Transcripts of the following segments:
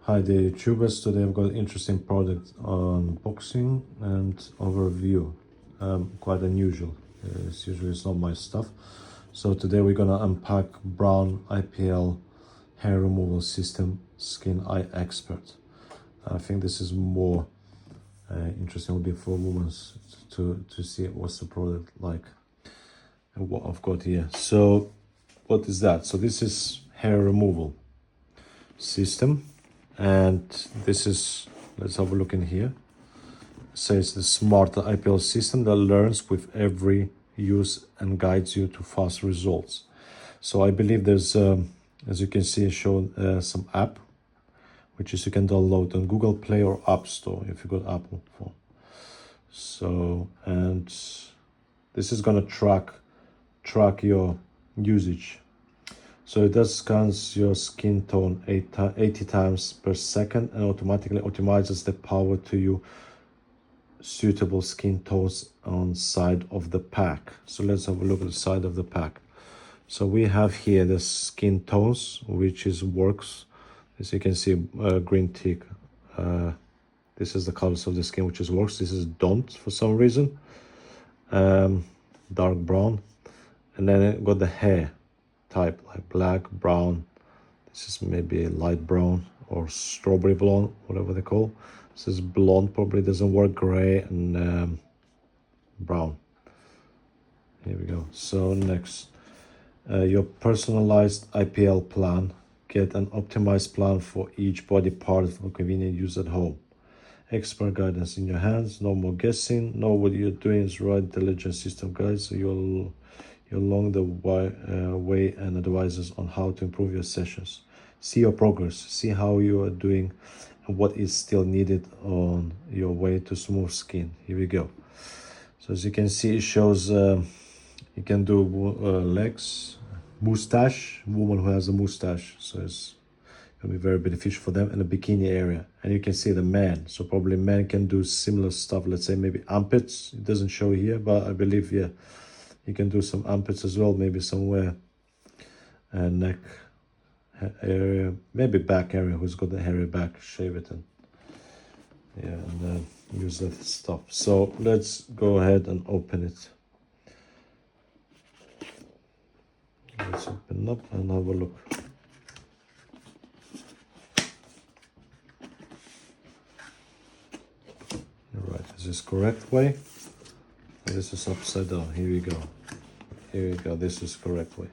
Hi there YouTubers, today I've got an interesting product unboxing and overview. Quite unusual, it's not my stuff. So today we're gonna unpack Braun IPL hair removal system Skin Eye Expert. I think this is more interesting will be for women to see what's the product like and what I've got here. So what is that? So this is hair removal system, and this is, let's have a look in here. It says the smart IPL system that learns with every use and guides you to fast results. So I believe there's as you can see shown some app which is you can download on Google Play or App Store if you got Apple phone. So, and this is gonna track your usage. So it does scans your skin tone 80 times per second and automatically optimizes the power to you suitable skin tones on side of the pack. So let's have a look at the side of the pack. So we have here the skin tones, which is works. As you can see, green tick. This is the colors of the skin, which is works. This is don't for some reason. Dark brown. And then it got the hair type like black, brown. This is maybe light brown or strawberry blonde, whatever they call. This is blonde, probably doesn't work. Gray and brown. Here we go. So next, your personalized IPL plan. Get an optimized plan for each body part for convenient use at home. Expert guidance in your hands. No more guessing. Know what you're doing is right. Intelligent system guides you along the way and advises on how to improve your sessions. See your progress. See how you are doing and what is still needed on your way to smooth skin. Here we go. So as you can see, it shows you can do legs, mustache, woman who has a mustache. So it's going to be very beneficial for them, and the bikini area. And you can see the man. So probably men can do similar stuff. Let's say maybe armpits. It doesn't show here, but I believe, yeah, you can do some armpits as well, maybe somewhere neck area, maybe back area. Who's got the hairy back, shave it and yeah, and use that stuff. So let's go ahead and open it. Let's open up and have a look. All right, is this correct way? This is upside down. Here we go. Here we go. This is correct way.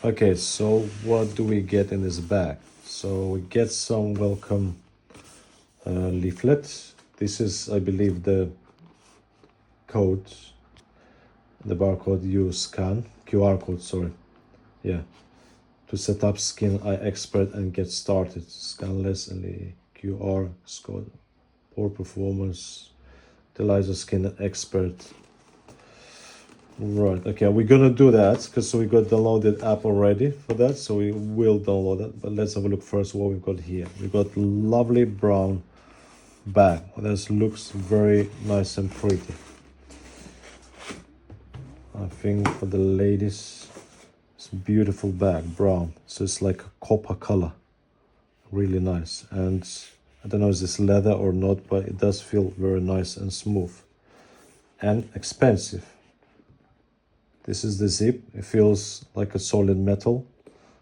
Okay, so what do we get in this bag? So we get some welcome leaflets. This is, I believe, the code, the barcode you scan, QR code, sorry. Yeah, to set up Skin Eye Expert and get started. Scan less and the QR score, poor performance, utilize Skin Expert. Right, okay, we're gonna do that because we got downloaded app already for that, so we will download it. But let's have a look first what we've got here. We've got lovely brown bag. This looks very nice and pretty. I think for the ladies, it's a beautiful bag, brown. So it's like a copper color, really nice. And I don't know is this leather or not, but it does feel very nice and smooth and expensive. This is the zip. It feels like a solid metal,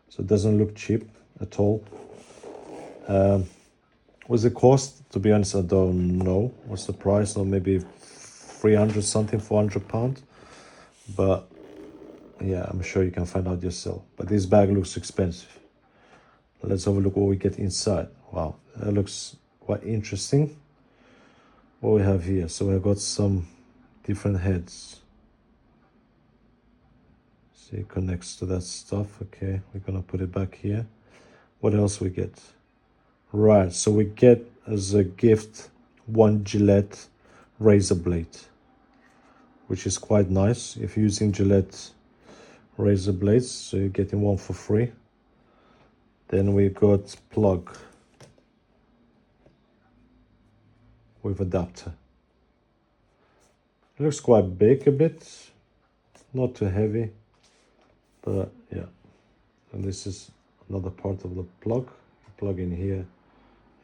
so it doesn't look cheap at all. What's the cost? To be honest, I don't know. What's the price? Or maybe 300 something, 400 pounds. But yeah, I'm sure you can find out yourself. But this bag looks expensive. Let's have a look what we get inside. Wow, that looks quite interesting. What we have here. So we've got some different heads. See, it connects to that stuff. Okay, we're gonna put it back here. What else we get? Right, so we get as a gift one Gillette razor blade, which is quite nice if you're using Gillette razor blades, so you're getting one for free. Then we got plug with adapter. It looks quite big a bit, not too heavy, but yeah. And this is another part of the plug. Plug in here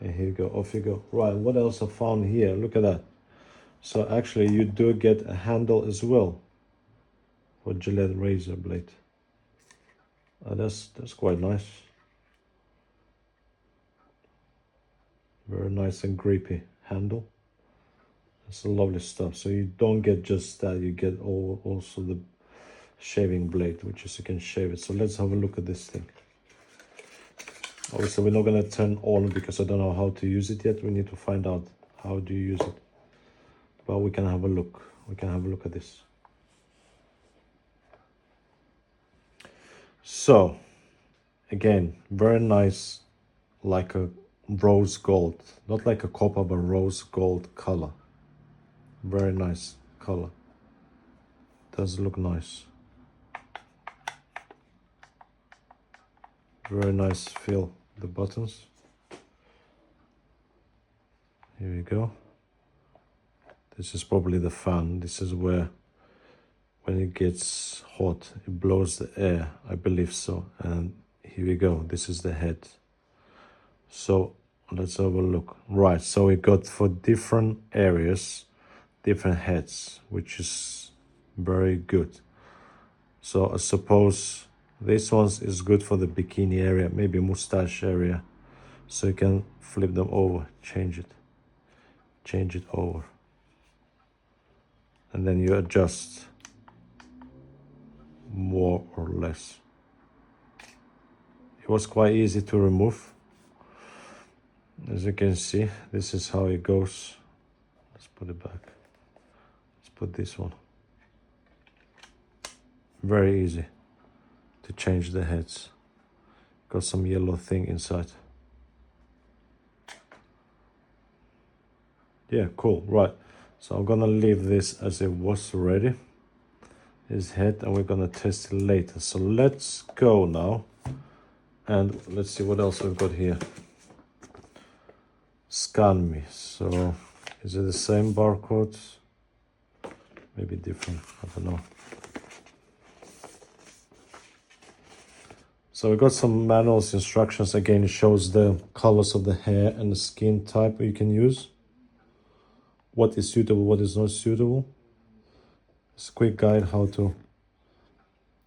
And here you go, off you go. Right, what else I found here? Look at that. So actually you do get a handle as well for Gillette razor blade. That's quite nice. Very nice and grippy handle. It's a lovely stuff. So you don't get just that, you get also the shaving blade, which is you can shave it. So let's have a look at this thing. Obviously we're not going to turn on because I don't know how to use it yet. We need to find out how do you use it. But we can have a look. We can have a look at this. So again, very nice, like a rose gold, not like a copper but rose gold color. Very nice color. Does look nice. Very nice feel, the buttons. Here we go. This is probably the fan. This is where when it gets hot it blows the air, I believe so. And here we go, this is the head. So let's have a look. Right, so we got for different areas different heads, which is very good. So I suppose this one is good for the bikini area, maybe mustache area. So you can flip them over, change it over. And then you adjust more or less. It was quite easy to remove. As you can see, this is how it goes. Let's put it back. Let's put this one. Very easy to change the heads. Got some yellow thing inside. Yeah, cool, right. So I'm gonna leave this as it was already. His head, and we're gonna test it later. So let's go now. And let's see what else we've got here. Scan me. So is it the same barcode? Maybe different, I don't know. So we got some manuals, instructions. Again, it shows the colors of the hair and the skin type you can use. What is suitable, what is not suitable. It's a quick guide how to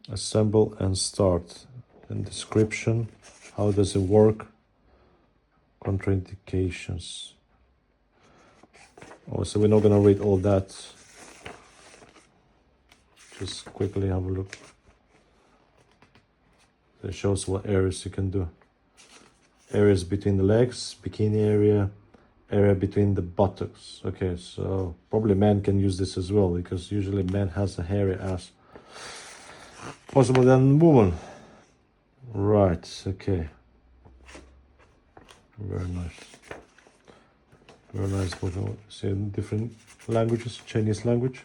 assemble and start. And description, how does it work, contraindications. Oh, so we're not gonna read all that. Just quickly have a look. It shows what areas you can do. Areas between the legs, bikini area between the buttocks. Okay, so probably men can use this as well because usually men has a hairy ass. Possible than woman. Right, okay. Very nice. Very nice. See different languages, Chinese language.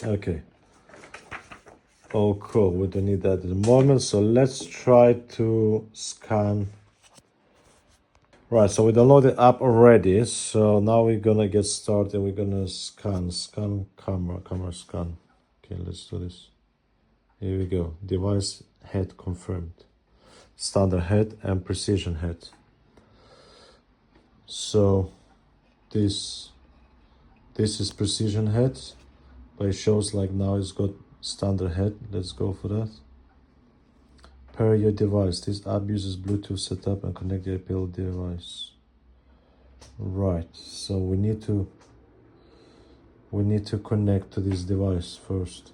Okay. Oh, cool. We don't need that at the moment. So let's try to scan. Right, so we downloaded the app already. So now we're gonna get started. We're gonna scan camera scan. Okay, let's do this. Here we go. Device head confirmed. Standard head and precision head. So this is precision head, but it shows like now it's got standard head. Let's go for that. Pair your device. This app uses Bluetooth setup and connect your IPL device. Right, so we need to connect to this device first.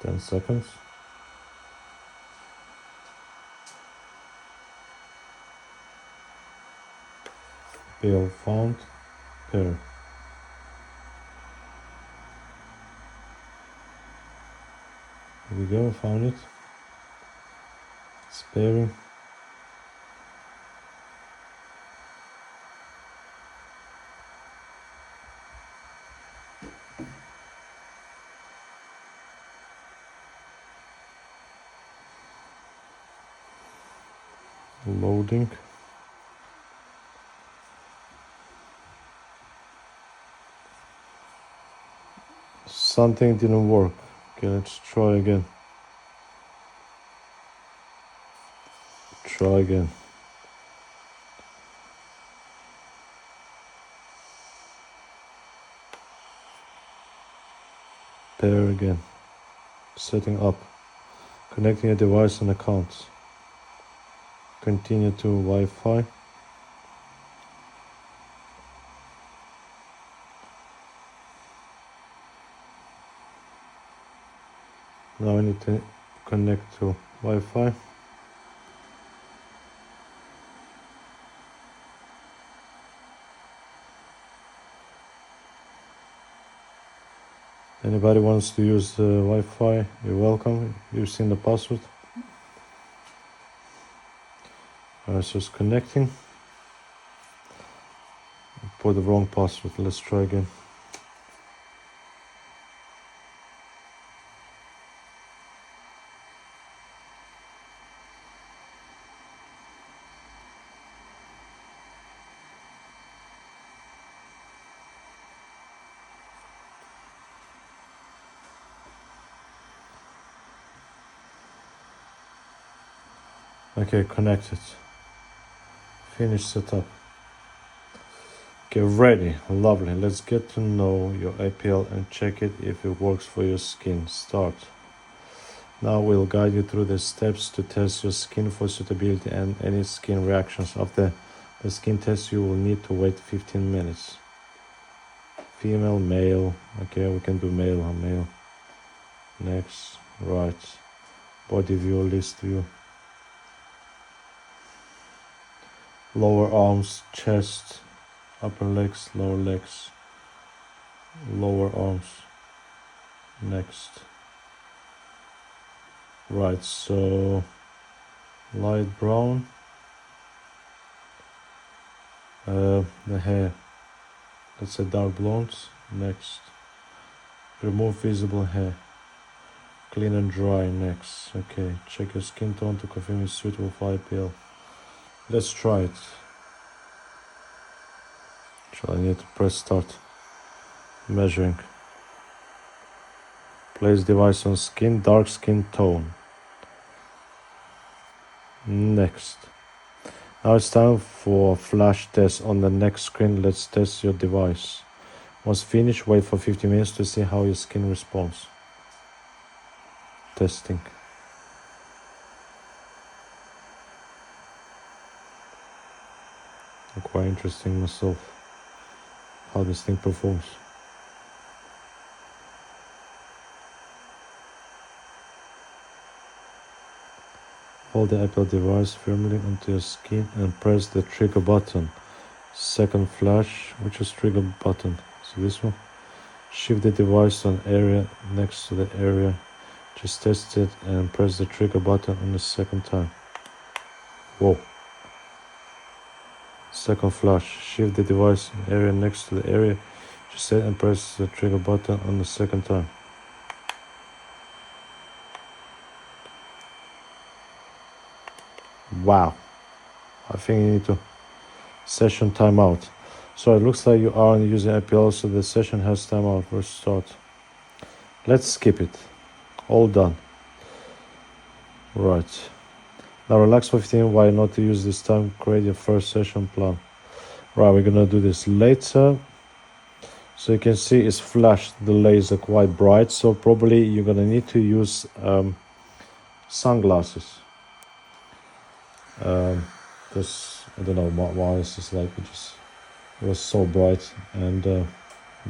Ten seconds. Pair found. Pair. Here we go, found it. It's pairing. Loading. Something didn't work. Okay, let's try again. Try again. Pair again. Setting up. Connecting a device and accounts. Continue to Wi-Fi. Now I need to connect to Wi-Fi. Anybody wants to use the Wi-Fi, you're welcome. You've seen the password. Alright, so it's connecting. Put the wrong password. Let's try again. Okay, connected. Finish setup. Okay, ready. Lovely. Let's get to know your IPL and check it if it works for your skin. Start. Now we'll guide you through the steps to test your skin for suitability and any skin reactions. After the skin test, you will need to wait 15 minutes. Female, male. Okay, we can do male or male. Next. Right. Body view, list view. Lower arms, chest, upper legs, lower legs, lower arms. Next. Right, so light brown. The hair, let's say dark blondes. Next. Remove visible hair. Clean and dry. Next. Okay, check your skin tone to confirm it's suitable for IPL. Let's try it. So I need to press start. Measuring. Place device on skin, dark skin tone. Next. Now it's time for flash test on the next screen. Let's test your device. Once finished, wait for 50 minutes to see how your skin responds. Testing. Quite interesting myself how this thing performs. Hold the Apple device firmly onto your skin and press the trigger button. Second flash, which is trigger button. So this one. Shift the device to an area next to the area. Just test it and press the trigger button on the second time. Whoa. Second flash. Shift the device in area next to the area. Just set and press the trigger button on the second time. Wow. I think you need to session timeout. So it looks like you are using IPL, so the session has timeout. Restart. Let's skip it. All done. Right. Now relax for 15. Why not to use this time? Create your first session plan. Right, we're gonna do this later. So you can see it's flashed the laser quite bright. So probably you're gonna need to use sunglasses. Because I don't know why it's just like it was so bright, and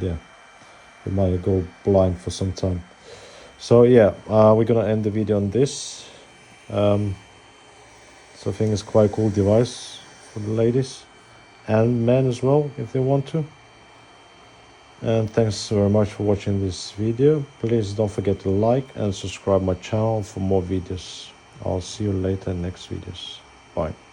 yeah, you might go blind for some time. So yeah, we're gonna end the video on this. So I think it's quite cool device for the ladies and men as well if they want to. And thanks very much for watching this video. Please don't forget to like and subscribe my channel for more videos. I'll see you later in next videos. Bye.